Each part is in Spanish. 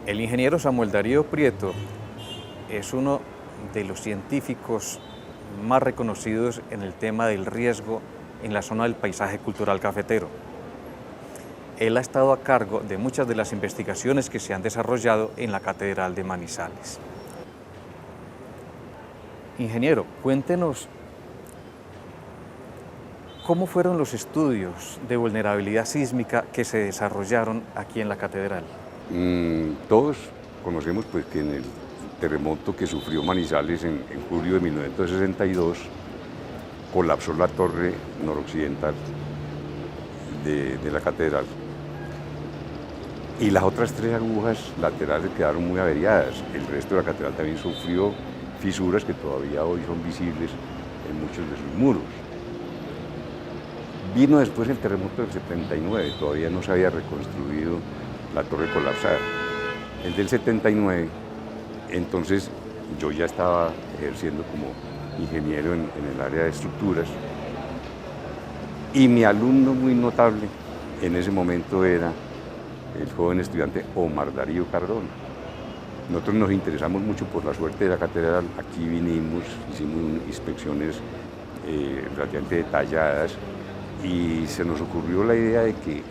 El ingeniero Samuel Darío Prieto es uno de los científicos más reconocidos en el tema del riesgo en la zona del paisaje cultural cafetero. Él ha estado a cargo de muchas de las investigaciones que se han desarrollado en la Catedral de Manizales. Ingeniero, cuéntenos cómo fueron los estudios de vulnerabilidad sísmica que se desarrollaron aquí en la Catedral. Todos conocemos pues, que en el terremoto que sufrió Manizales en julio de 1962 colapsó la torre noroccidental de la catedral y las otras tres agujas laterales quedaron muy averiadas. El resto de la catedral también sufrió fisuras que todavía hoy son visibles en muchos de sus muros. Vino después el terremoto del 79, todavía no se había reconstruido la torre colapsada. El del 79, entonces yo ya estaba ejerciendo como ingeniero en el área de estructuras y mi alumno muy notable en ese momento era el joven estudiante Omar Darío Cardona. Nosotros nos interesamos mucho por la suerte de la catedral, aquí vinimos, hicimos inspecciones relativamente detalladas y se nos ocurrió la idea de que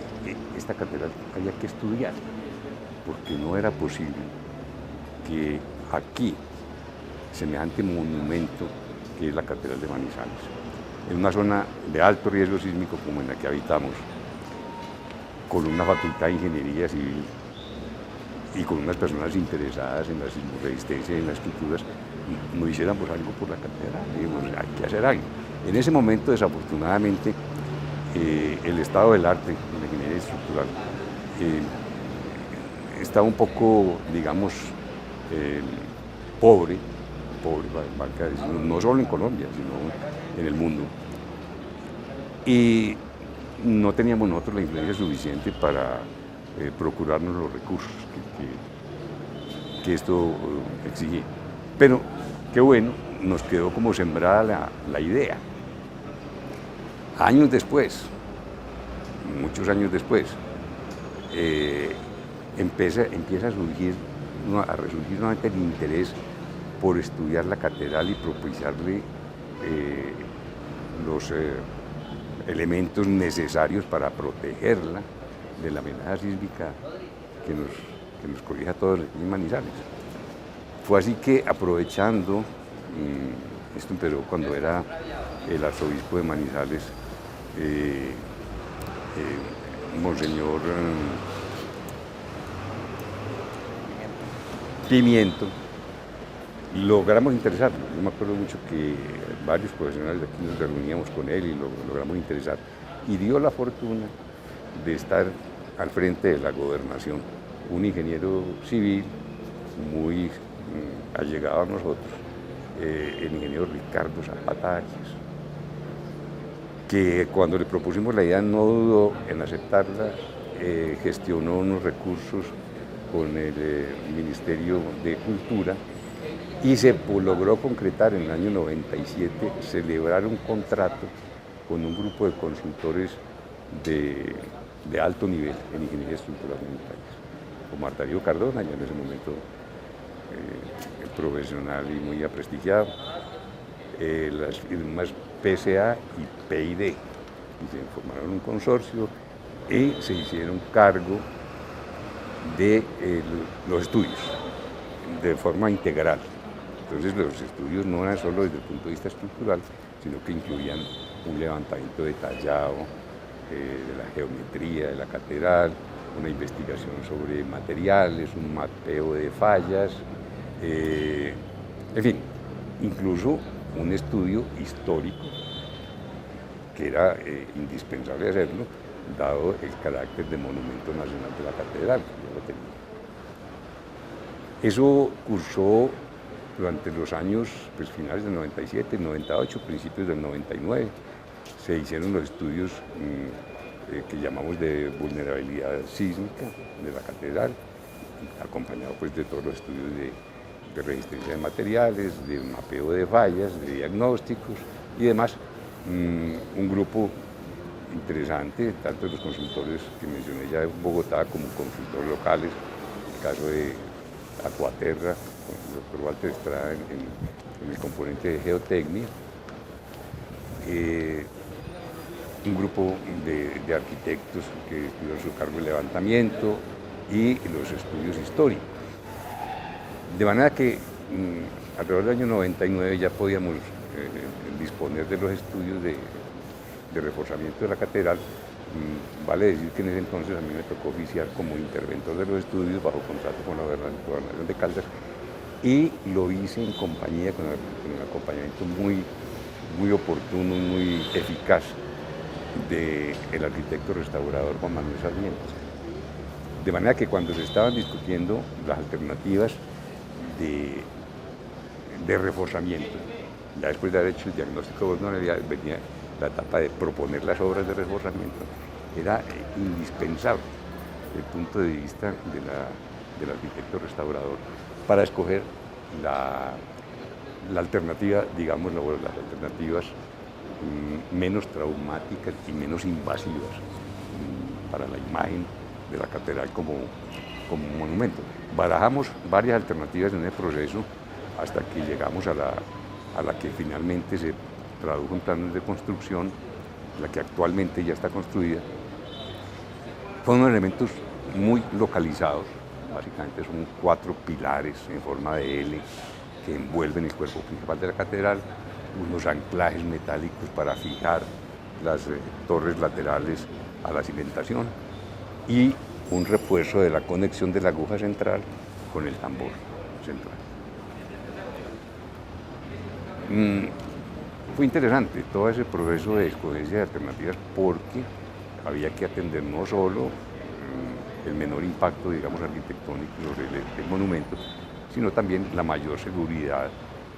esta catedral había que estudiar, porque no era posible que aquí, semejante monumento que es la Catedral de Manizales, en una zona de alto riesgo sísmico como en la que habitamos, con una facultad de ingeniería civil y con unas personas interesadas en la sismoresistencia y en las estructuras, no hiciéramos algo por la catedral. Dijimos, hay que hacer algo. En ese momento, desafortunadamente, el estado del arte en la ingeniería estructural estaba un poco, digamos, pobre, no solo en Colombia, sino en el mundo. Y no teníamos nosotros la influencia suficiente para procurarnos los recursos que esto exigía. Pero qué bueno, nos quedó como sembrada la idea. Años después, muchos años después, empieza a resurgir nuevamente el interés por estudiar la catedral y propiciarle los elementos necesarios para protegerla de la amenaza sísmica que nos cobija a todos en Manizales. Fue así que, aprovechando, esto empezó cuando era el arzobispo de Manizales, Monseñor Pimiento, logramos interesarlo. Yo me acuerdo mucho que varios profesionales de aquí nos reuníamos con él y lo logramos interesar. Y dio la fortuna de estar al frente de la gobernación un ingeniero civil muy allegado a nosotros, el ingeniero Ricardo Zapata Arias, que cuando le propusimos la idea no dudó en aceptarla, gestionó unos recursos con el Ministerio de Cultura y se logró concretar en el año 97, celebrar un contrato con un grupo de consultores de alto nivel en ingeniería estructural montañas. Omar Darío Cardona, ya en ese momento profesional y muy aprestigiado, las firmas PSA y PID, y se formaron un consorcio y se hicieron cargo de los estudios de forma integral. Entonces los estudios no eran solo desde el punto de vista estructural, sino que incluían un levantamiento detallado de la geometría de la catedral, una investigación sobre materiales, un mapeo de fallas, en fin, incluso un estudio histórico que era indispensable hacerlo, dado el carácter de monumento nacional de la catedral, que ya lo tenía. Eso cursó durante los años finales del 97, 98, principios del 99. Se hicieron los estudios que llamamos de vulnerabilidad sísmica de la catedral, acompañado pues, de todos los estudios de resistencia de materiales, de mapeo de fallas, de diagnósticos y demás. Un grupo interesante, tanto de los consultores que mencioné ya de Bogotá como consultores locales, el caso de Aquaterra, con el doctor Walter Estrada en el componente de geotecnia, un grupo de arquitectos que tuvieron su cargo el levantamiento y los estudios históricos. De manera que alrededor del año 99 ya podíamos disponer de los estudios de reforzamiento de la catedral. Vale decir que en ese entonces a mí me tocó oficiar como interventor de los estudios bajo contrato con la Gobernación de Caldas, y lo hice en compañía, con un acompañamiento muy oportuno, muy eficaz del arquitecto restaurador Juan Manuel Sarmiento. De manera que cuando se estaban discutiendo las alternativas de reforzamiento, ya después de haber hecho el diagnóstico de vulnerabilidad, venía la etapa de proponer las obras de reforzamiento. Era indispensable desde el punto de vista del arquitecto restaurador para escoger la alternativa, digamos, las alternativas menos traumáticas y menos invasivas para la imagen de la catedral como monumento. Barajamos varias alternativas en el proceso hasta que llegamos a la que finalmente se tradujo en planos de construcción, la que actualmente ya está construida. Fueron elementos muy localizados, básicamente son 4 pilares en forma de L que envuelven el cuerpo principal de la catedral, unos anclajes metálicos para fijar las torres laterales a la cimentación y un refuerzo de la conexión de la aguja central con el tambor central. Fue interesante todo ese proceso de escogencia de alternativas porque había que atender no solo el menor impacto, digamos, arquitectónico sobre el monumento, sino también la mayor seguridad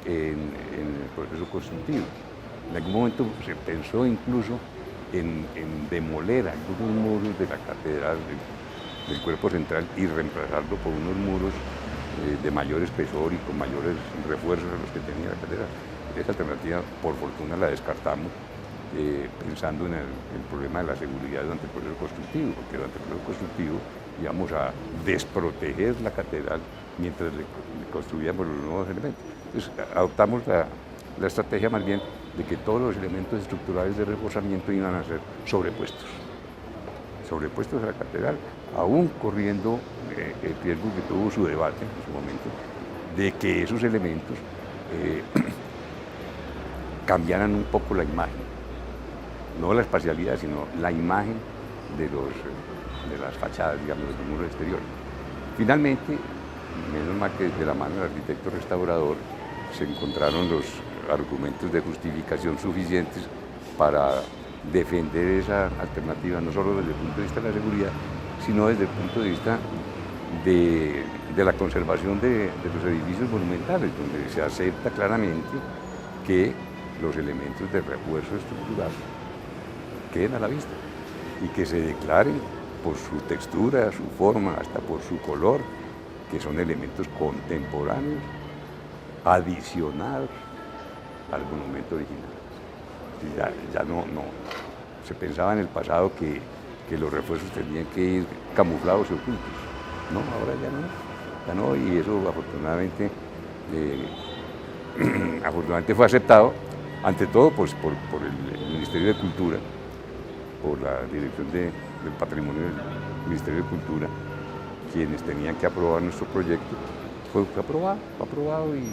en el proceso constructivo. En algún momento se pensó incluso en demoler algunos muros de la catedral, del cuerpo central, y reemplazarlo por unos muros de mayor espesor y con mayores refuerzos a los que tenía la catedral. Esa alternativa, por fortuna, la descartamos pensando en el problema de la seguridad durante el proceso constructivo, porque durante el proceso constructivo íbamos a desproteger la catedral mientras le construíamos los nuevos elementos. Entonces adoptamos la estrategia más bien de que todos los elementos estructurales de reforzamiento iban a ser sobrepuestos a la catedral, aún corriendo el riesgo que tuvo su debate en su momento, de que esos elementos cambiaran un poco la imagen, no la espacialidad, sino la imagen de las fachadas, digamos, de los muros exteriores. Finalmente, menos mal que de la mano del arquitecto restaurador se encontraron los argumentos de justificación suficientes para defender esa alternativa, no solo desde el punto de vista de la seguridad, sino desde el punto de vista de la conservación de los edificios monumentales, donde se acepta claramente que los elementos de refuerzo estructural queden a la vista y que se declaren por su textura, su forma, hasta por su color, que son elementos contemporáneos, adicionados al monumento original. Ya no se pensaba en el pasado que los refuerzos tenían que ir camuflados y ocultos. No, ahora ya no, y eso afortunadamente fue aceptado, ante todo pues, por el Ministerio de Cultura, por la Dirección del Patrimonio del Ministerio de Cultura, quienes tenían que aprobar nuestro proyecto. Fue aprobado y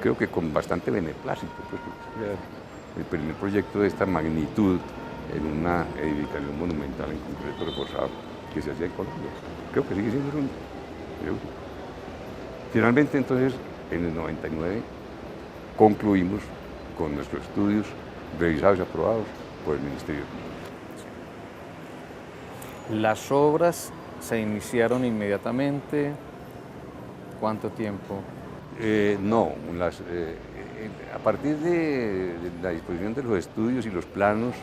creo que con bastante beneplácito, pues, el primer proyecto de esta magnitud en una edificación monumental en concreto reforzado que se hacía en Colombia. Creo que sigue siendo un. Finalmente, entonces, en el 99 concluimos con nuestros estudios revisados y aprobados por el Ministerio de Cultura. ¿Las obras se iniciaron inmediatamente? ¿Cuánto tiempo? No, a partir de la disposición de los estudios y los planos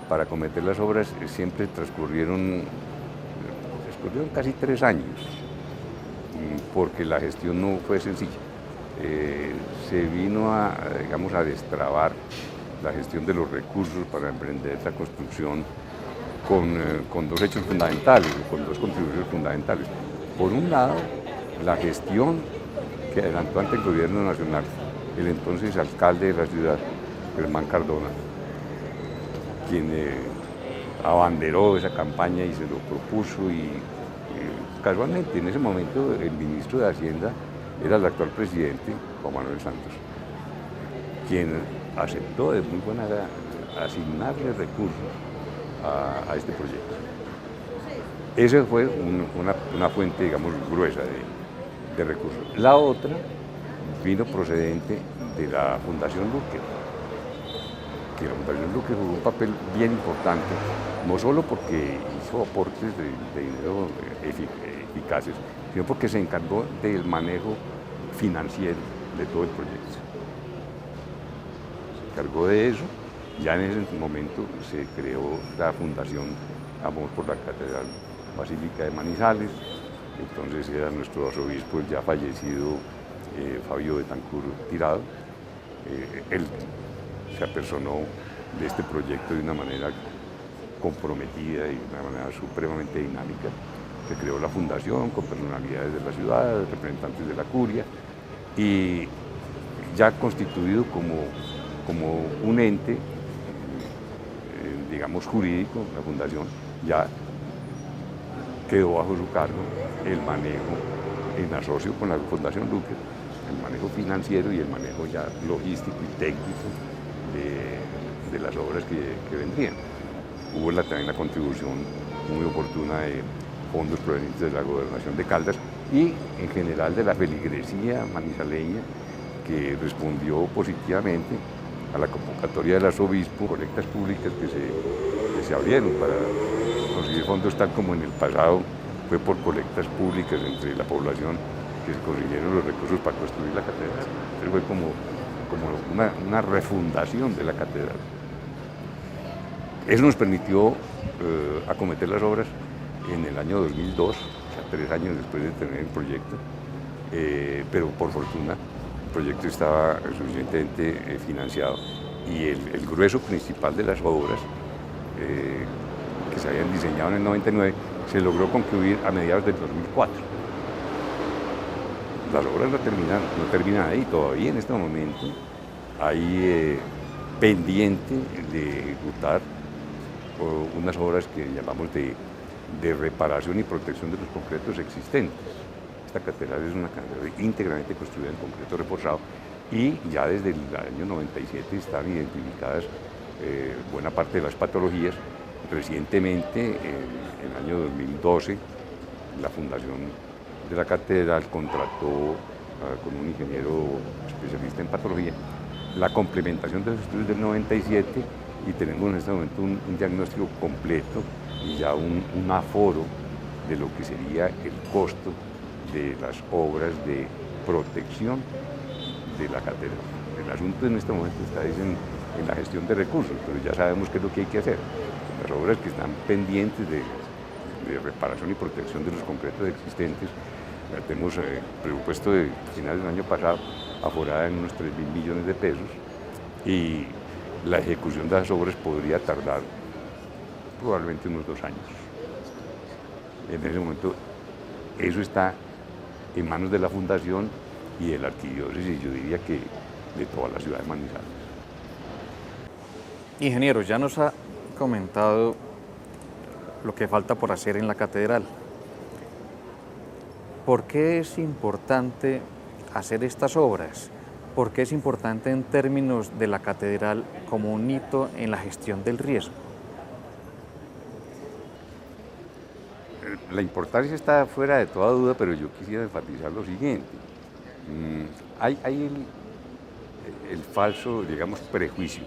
para acometer las obras siempre transcurrieron casi 3 años, porque la gestión no fue sencilla. Se vino a destrabar la gestión de los recursos para emprender la construcción con 2 hechos fundamentales, con 2 contribuciones fundamentales. Por un lado, la gestión que adelantó ante el gobierno nacional el entonces alcalde de la ciudad, Germán Cardona, quien abanderó esa campaña y se lo propuso y casualmente en ese momento el ministro de Hacienda era el actual presidente, Juan Manuel Santos, quien aceptó de muy buena gana asignarle recursos a este proyecto. Esa fue una fuente, digamos, gruesa de recursos. La otra vino procedente de la Fundación Luque, que la Fundación Luque jugó un papel bien importante, no solo porque hizo aportes de dinero eficaces, sino porque se encargó del manejo financiero de todo el proyecto. Se encargó de eso, ya en ese momento se creó la Fundación Amor por la Catedral Basílica de Manizales, entonces era nuestro arzobispo, el ya fallecido Fabio Betancur Tirado. Él se apersonó de este proyecto de una manera comprometida y de una manera supremamente dinámica. Se creó la fundación con personalidades de la ciudad, representantes de la curia, y ya constituido como un ente, digamos, jurídico, la fundación, ya quedó bajo su cargo el manejo, en asocio con la Fundación Luque, el manejo financiero y el manejo ya logístico y técnico de las obras que vendrían. Hubo también la contribución muy oportuna de fondos provenientes de la Gobernación de Caldas y en general de la feligresía manizaleña, que respondió positivamente a la convocatoria del arzobispo, colectas públicas que se abrieron para conseguir fondos, tal como en el pasado fue por colectas públicas entre la población que se consiguieron los recursos para construir la catedral. Entonces fue como una refundación de la catedral. Eso nos permitió acometer las obras en el año 2002, o sea, 3 años después de tener el proyecto, pero por fortuna el proyecto estaba suficientemente financiado y el grueso principal de las obras que se habían diseñado en el 99 se logró concluir a mediados del 2004. Las obras no terminan ahí, todavía en este momento hay pendiente de ejecutar unas obras que llamamos de reparación y protección de los concretos existentes. Esta catedral es una catedral íntegramente construida en concreto reforzado y ya desde el año 97 están identificadas buena parte de las patologías. Recientemente, en el año 2012, la Fundación de la Catedral contrató con un ingeniero especialista en patología la complementación de los estudios del 97 y tenemos en este momento un diagnóstico completo y ya un aforo de lo que sería el costo de las obras de protección de la catedral. El asunto en este momento está en la gestión de recursos, pero ya sabemos qué es lo que hay que hacer. Las obras que están pendientes de reparación y protección de los concretos existentes, la tenemos presupuesto de finales del año pasado aforada en unos 3.000 millones de pesos y la ejecución de las obras podría tardar probablemente unos 2 años. En ese momento eso está en manos de la Fundación y de la Arquidiócesis, yo diría que de toda la ciudad de Manizales. Ingeniero, ya nos ha comentado lo que falta por hacer en la catedral. ¿Por qué es importante hacer estas obras? ¿Por qué es importante en términos de la catedral como un hito en la gestión del riesgo? La importancia está fuera de toda duda, pero yo quisiera enfatizar lo siguiente. Hay el falso, digamos, prejuicio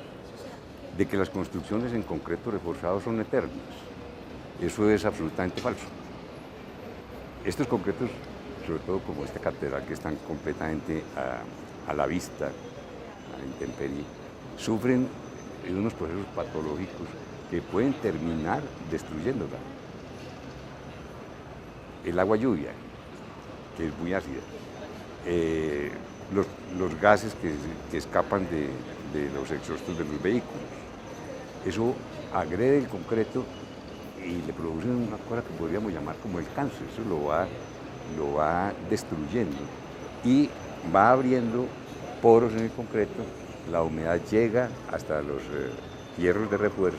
de que las construcciones en concreto reforzado son eternas. Eso es absolutamente falso. Estos concretos, sobre todo como esta catedral, que están completamente a la vista, a la intemperie, sufren unos procesos patológicos que pueden terminar destruyéndola. El agua lluvia, que es muy ácida, los gases que escapan de los exhaustos de los vehículos, eso agrede el concreto y le produce una cosa que podríamos llamar como el cáncer, eso lo va lo va destruyendo y va abriendo poros en el concreto, la humedad llega hasta los hierros de refuerzo,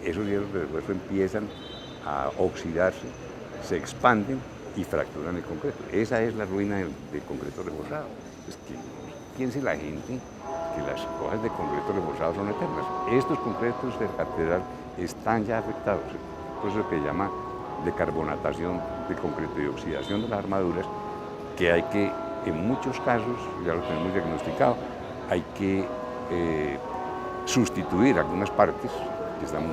esos hierros de refuerzo empiezan a oxidarse, se expanden y fracturan el concreto. Esa es la ruina del concreto reforzado. Es que piense la gente que las hojas de concreto reforzado son eternas. Estos concretos de la catedral están ya afectados, por eso que se llama decarbonatación del concreto y oxidación de las armaduras, que hay que, en muchos casos, ya lo tenemos diagnosticado, hay que sustituir algunas partes que están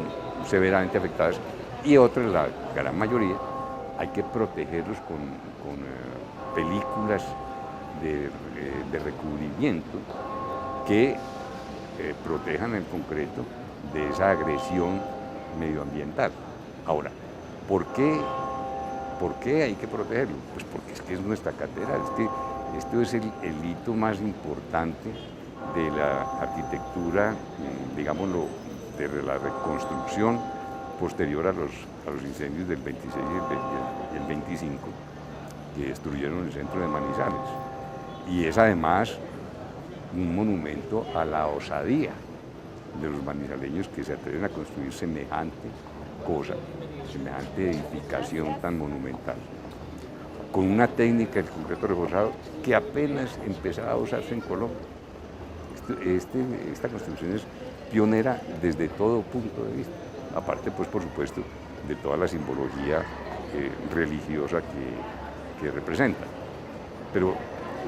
severamente afectadas y otras, la gran mayoría, hay que protegerlos con películas de recubrimiento que protejan el concreto de esa agresión medioambiental. Ahora, ¿por qué hay que protegerlo? Pues porque es que es nuestra catedral, es que esto es el hito más importante de la arquitectura, digámoslo, de la reconstrucción posterior a los incendios del 26 y el 25 que destruyeron el centro de Manizales. Y es además un monumento a la osadía de los manizaleños que se atreven a construir semejante cosa, semejante edificación tan monumental, con una técnica del concreto reforzado que apenas empezaba a usarse en Colombia. Esta construcción es pionera desde todo punto de vista, aparte pues por supuesto de toda la simbología religiosa que representa. Pero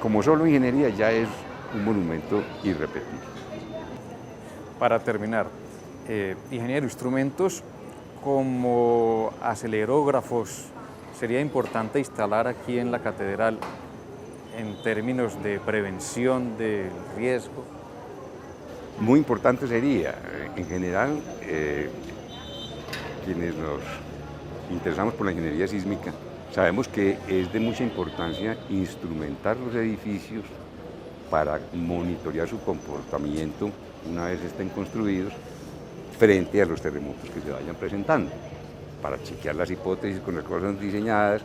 como solo ingeniería ya es un monumento irrepetible. Para terminar, ingeniero, instrumentos como acelerógrafos sería importante instalar aquí en la catedral en términos de prevención del riesgo. Muy importante sería, en general, quienes nos interesamos por la ingeniería sísmica, sabemos que es de mucha importancia instrumentar los edificios para monitorear su comportamiento una vez estén construidos frente a los terremotos que se vayan presentando, para chequear las hipótesis con las cuales son diseñadas,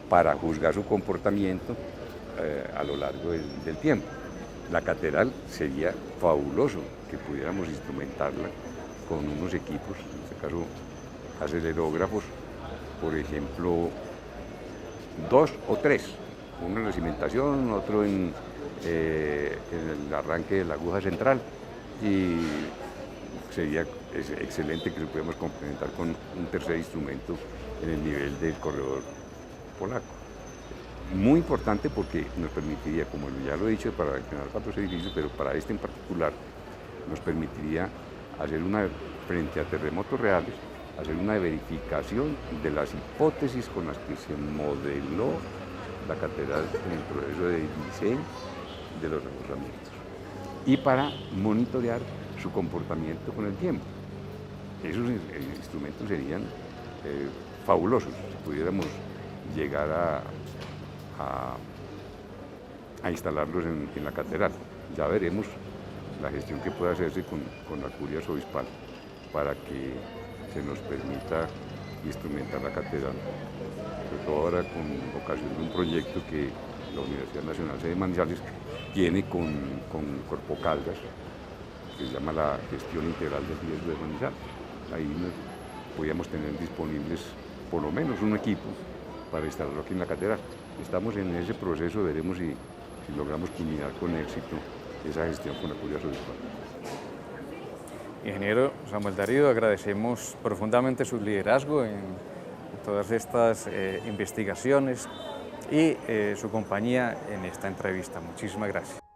para juzgar su comportamiento a lo largo del tiempo. La catedral sería fabuloso que pudiéramos instrumentarla con unos equipos, en este caso acelerógrafos, por ejemplo, 2 o 3, uno en la cimentación, otro en el arranque de la aguja central, y sería excelente que lo pudiéramos complementar con un tercer instrumento en el nivel del corredor polaco. Muy importante porque nos permitiría, como ya lo he dicho, para mencionar 4 edificios, pero para este en particular, nos permitiría hacer frente a terremotos reales, hacer una verificación de las hipótesis con las que se modeló la catedral en el proceso de diseño de los reforzamientos y para monitorear su comportamiento con el tiempo. Esos instrumentos serían fabulosos si pudiéramos llegar a instalarlos en la catedral. Ya veremos la gestión que pueda hacerse con la curia arzobispal para que se nos permita instrumentar la catedral, sobre todo ahora con ocasión de un proyecto que la Universidad Nacional de Manizales tiene con Corpo Caldas, que se llama la gestión integral del riesgo de Manizales. Ahí podríamos tener disponibles por lo menos un equipo para instalarlo aquí en la catedral. Estamos en ese proceso, veremos si logramos culminar con éxito esa gestión con la curia arzobispal. Ingeniero Samuel Darío, agradecemos profundamente su liderazgo en todas estas investigaciones y su compañía en esta entrevista. Muchísimas gracias.